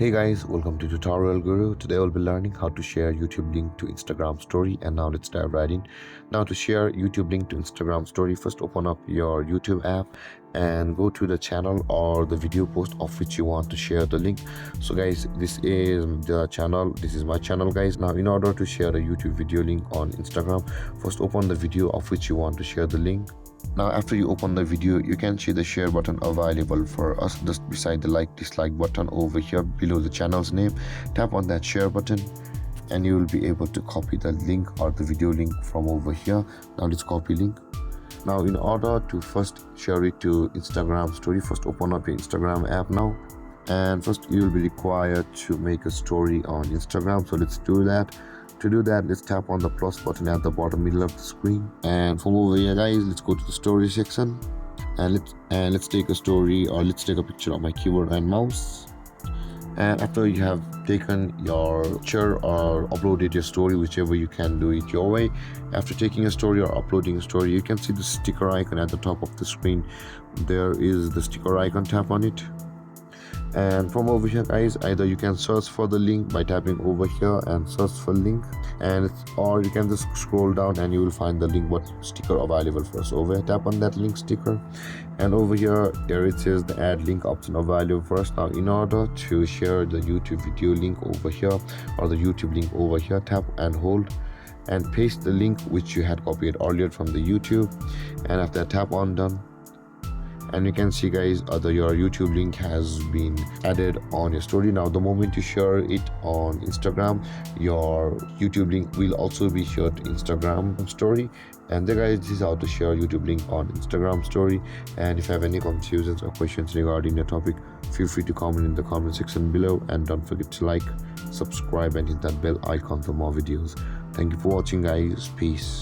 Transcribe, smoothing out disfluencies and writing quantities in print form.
Hey guys, welcome to Tutorial Guru. Today we'll be learning how to share YouTube link to Instagram story, and now let's dive right in. Now to share YouTube link to Instagram story, first open up your YouTube app and go to the channel or the video post of which you want to share the link. So guys, this is the channel, this is my channel guys. Now in order to share a YouTube video link on Instagram, first open the video of which you want to share the link. Now after you open the video, you can see the share button available for us just beside the like dislike button over here below the channel's name. Tap on that share button and you will be able to copy the link or the video link from over here. Now let's copy link. Now in order to first share it to Instagram story, first open up your Instagram app now, and first you will be required to make a story on Instagram. So let's do that. To do that, let's tap on the plus button at the bottom middle of the screen, and from over here guys, let's go to the story section and let's take a story, or let's take a picture of my keyboard and mouse. And after you have taken your picture or uploaded your story, whichever you can do it your way, after taking a story or uploading a story, you can see the sticker icon at the top of the screen. There is the sticker icon, tap on it. And from over here guys, either you can search for the link by tapping over here and search for link, or you can just scroll down and you will find the link what sticker available for us. Over here, tap on that link sticker, and over here it says the add link option available for us. Now in order to share the YouTube video link over here or the YouTube link over here, tap and hold and paste the link which you had copied earlier from the YouTube, and after that, tap on done. And you can see guys, your YouTube link has been added on your story. Now the moment you share it on Instagram, your YouTube link will also be shared to Instagram story. And there guys, this is how to share YouTube link on Instagram story. And if you have any confusions or questions regarding the topic, feel free to comment in the comment section below, and don't forget to like, subscribe and hit that bell icon for more videos. Thank you for watching guys. Peace.